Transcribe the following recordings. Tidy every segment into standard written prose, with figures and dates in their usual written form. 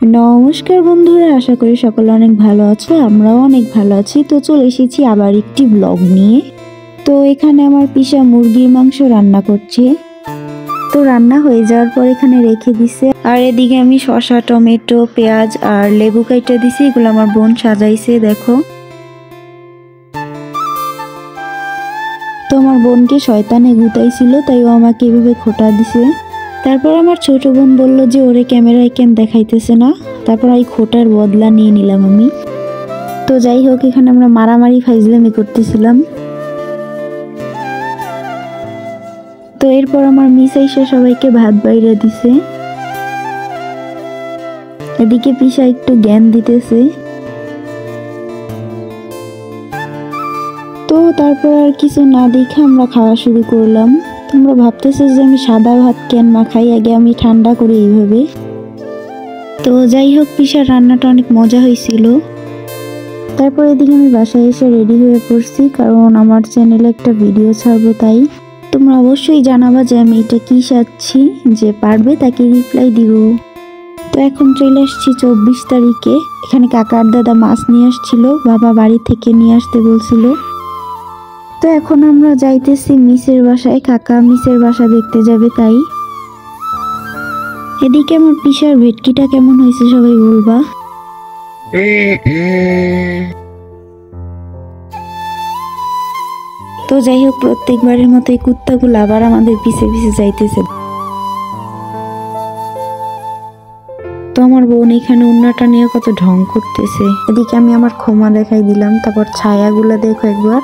নমস্কার বন্ধুরা, আশা করি সকলে অনেক ভালো আছো। আমরাও অনেক ভালো আছি। তো চলে এসেছি আবার একটি ব্লগ নিয়ে। তো এখানে আমার পিসা মুরগির মাংস রান্না করছে। তো রান্না হয়ে যাওয়ার পর এখানে রেখে দিছে। আর এদিকে আমি শসা, টমেটো, পেঁয়াজ আর লেবু কাইটা দিছি। এগুলো আমার বোন সাজাইছে, দেখো। তো আমার বোনকে শয়তানে গুতাইছিল, তাই ও আমাকে এভাবে খোঁটা দিছে। তারপর আমার ছোট বোন বলল যে ওরে ক্যামেরায় কেন দেখাইতেছে না। তারপর এই খোটার বদলা নিয়ে নিলাম আমি। তো যাই হোক, এখানে আমরা মারামারি ফাইজলামি করতেছিলাম। তো এরপর আমার মিস আইসা সবাইকে ভাত বাইরে দিছে। এদিকে পিসা একটু জ্ঞান দিতেছে। তো তারপর আর কিছু না দেখে আমরা খাওয়া শুরু করলাম। তোমরা ভাবতেছো যে আমি সাদা ভাত কেন মাখাই, আগে আমি ঠান্ডা করি এইভাবে। তো যাই হোক, পিসার রান্নাটা অনেক মজা হয়েছিল। তারপর এদিকে আমি বাসায় এসে রেডি হয়ে পড়ছি, কারণ আমার চ্যানেলে একটা ভিডিও ছাড়বো। তাই তোমরা অবশ্যই জানাবা যে আমি এটা কি সাজছি, যে পারবে তাকে রিপ্লাই দিব। তো এখন চলে আসছি 24 তারিখে। এখানে কাকার দাদা মাছ নিয়ে আসছিল, বাবা বাড়ি থেকে নিয়ে আসতে বলছিল। তো এখন আমরা যাইতেছি মিসের বাসায়, কাকা মিসের বাসা দেখতে যাবে। তাই এদিকে আমার পিসার ভেটকিটা কেমন হয়েছে সবাই বলবা। তো যাই হোক, প্রত্যেকবারের মতো এই কুত্তাগুলো আবার আমাদের পিছে পিছে যাইতেছে। তো আমার বোন এখানে উন্নাটা নিয়ে কত ঢং করতেছে। এদিকে আমি আমার ক্ষমা দেখাই দিলাম। তারপর ছায়াগুলো দেখো একবার।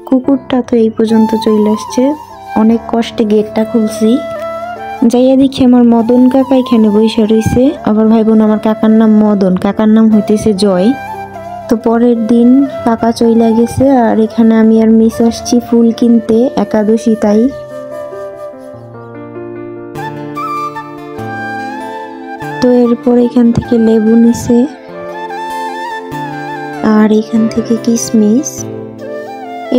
কুকুরটা তো এই পর্যন্ত চলে আসছে, অনেক কষ্টে গেটটা খুলছি। যাইয়া দেখি আমার মদন কাকা এখানে বসে রয়েছে। আবার ভাই বোন, আমার কাকার নাম মদন, কাকার নাম হইতেছে জয়। তো পরের দিন কাকা চইলা গেছে, আর এখানে আমি আর মিস আসছি ফুল কিনতে, একাদশী তাই। তো এরপর এখান থেকে লেবু নিছে, আর এখান থেকে কিশমিশ।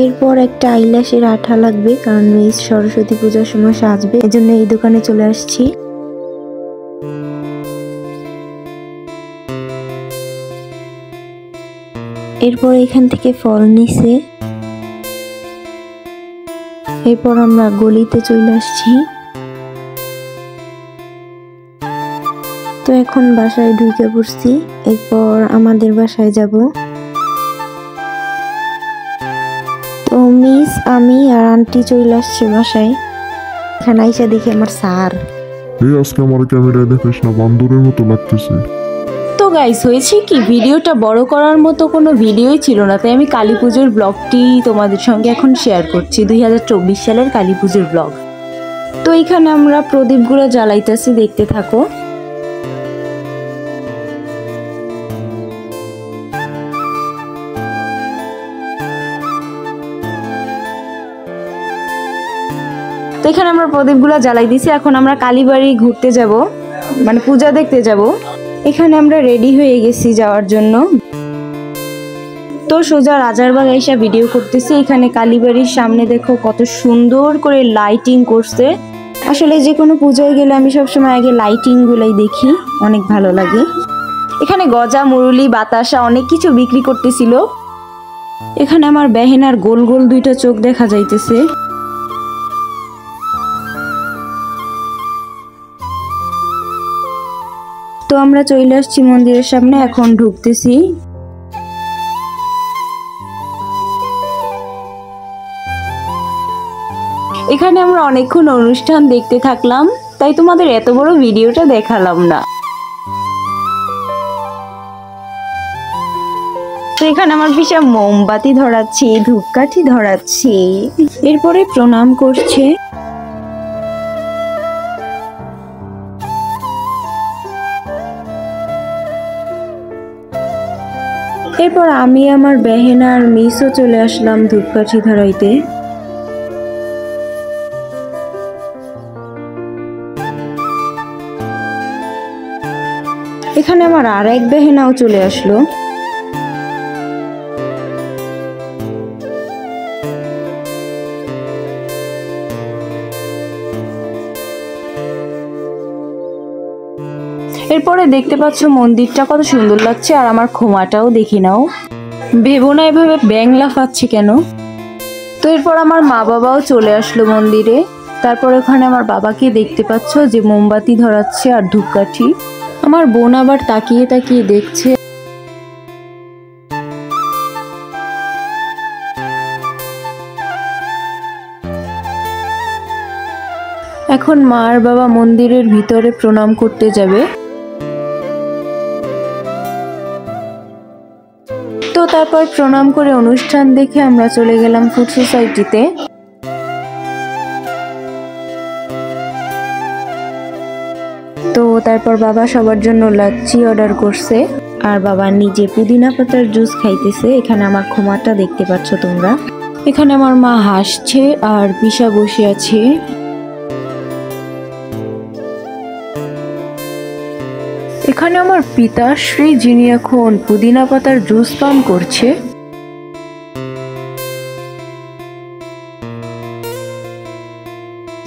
এরপর একটা আইল্যাশের আঠা লাগবে, কারণ মিস সরস্বতী পূজার সময় সাজবে, এজন্য এই দোকানে চলে আসছি। এরপর এখান থেকে ফল নিছে। এরপর আমরা গলিতে চলে আসছি। তো এখন বাসায় ঢুকে পড়ছি, এরপর আমাদের বাসায় যাব। তো মিস, আমি আর আন্টি চলে আসছে বাসায়। এখানে আইসা দেখি আমার স্যার। আজকে আমার ক্যামেরায় দেখিস না, বান্দরের মতো লাগতেছে। তো গাইস, হয়েছে কি, ভিডিওটা বড় করার মতো কোনো ভিডিওই ছিল না, তাই আমি কালী পুজোর ব্লগটি তোমাদের সঙ্গে এখন শেয়ার করছি, 2024 সালের কালী পুজোর ব্লগ। তো এখানে আমরা প্রদীপগুলো জ্বালাইতেছি, দেখতে থাকো। তো এখানে আমরা প্রদীপগুলো জ্বালাই দিছি। এখন আমরা কালীবাড়ি ঘুরতে যাব, মানে পূজা দেখতে যাব। এখানে আমরা রেডি হয়ে গেছি যাওয়ার জন্য। তো সোজা রাজারবাগ এসে ভিডিও করতেছি। এখানে কালীবাড়ির সামনে দেখো কত সুন্দর করে লাইটিং করছে। আসলে যে কোনো পুজোয় গেলে আমি সবসময় আগে লাইটিং গুলাই দেখি, অনেক ভালো লাগে। এখানে গজা, মুরুলি, বাতাসা অনেক কিছু বিক্রি করতেছিল। এখানে আমার বেহেনার গোল গোল দুইটা চোখ দেখা যাইতেছে। তো আমরা চলে আসছি মন্দিরের সামনে, এখন ঢুকতেছি। এখানে আমরা অনেকক্ষণ অনুষ্ঠান দেখতে থাকলাম, তাই তোমাদের এত বড় ভিডিওটা দেখালাম না। তো এখানে আমার পিসা মোমবাতি ধরাচ্ছি, ধূপকাঠি ধরাচ্ছি, এরপরে প্রণাম করছে। এরপর আমি আমার বেহেনার মিসও চলে আসলাম ধূপকাঠি ধরাইতে। এখানে আমার আর এক বেহেনাও চলে আসলো। এরপরে দেখতে পাচ্ছ মন্দিরটা কত সুন্দর লাগছে, আর আমার খোমাটাও দেখি নাও, ভেবো না এভাবে ব্যাং লাফাচ্ছে কেন। তো এরপর আমার মা বাবাও চলে আসলো মন্দিরে। তারপর ওখানে আমার বাবাকে দেখতে পাচ্ছ যে মোমবাতি ধরাচ্ছে আর ধূপকাঠি। আমার বোন আবার তাকিয়ে তাকিয়ে দেখছে। এখন মা আর বাবা মন্দিরের ভিতরে প্রণাম করতে যাবে। তো তারপর প্রণাম করে অনুষ্ঠান দেখে আমরা চলে গেলাম ফুড সোসাইটিতে। তো তারপর বাবা সবার জন্য লাচ্ছি অর্ডার করছে, আর বাবা নিজে পুদিনা পাতার জুস খাইতেছে। এখানে আমার খোমাটা দেখতে পাচ্ছ তোমরা। এখানে আমার মা হাসছে আর পিসা বসে আছে। এখানে আমার পিতাশ্রী, যিনি এখন পুদিনা পাতার জুস পান করছে।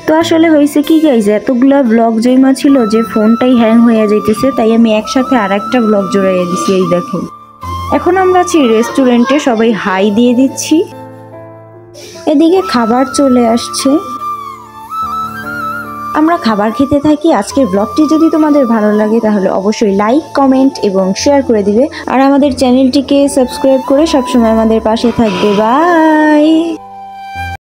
তো আসলে হয়েছে কি গাইজ, এতগুলা ব্লগ জমা ছিল যে ফোনটাই হ্যাং হয়ে যাইতেছে, তাই আমি একসাথে আর একটা ব্লগ জড়াইয়া দিছি। এই দেখো, এখন আমরা আছি রেস্টুরেন্টে, সবাই হাই দিয়ে দিচ্ছি। এদিকে খাবার চলে আসছে, আমরা খাবার খেতে থাকি। আজকের ব্লগটি যদি তোমাদের ভালো লাগে তাহলে অবশ্যই লাইক, কমেন্ট এবং শেয়ার করে দিবে, আর আমাদের চ্যানেলটিকে সাবস্ক্রাইব করে সবসময় আমাদের পাশে থাকবে। বাই।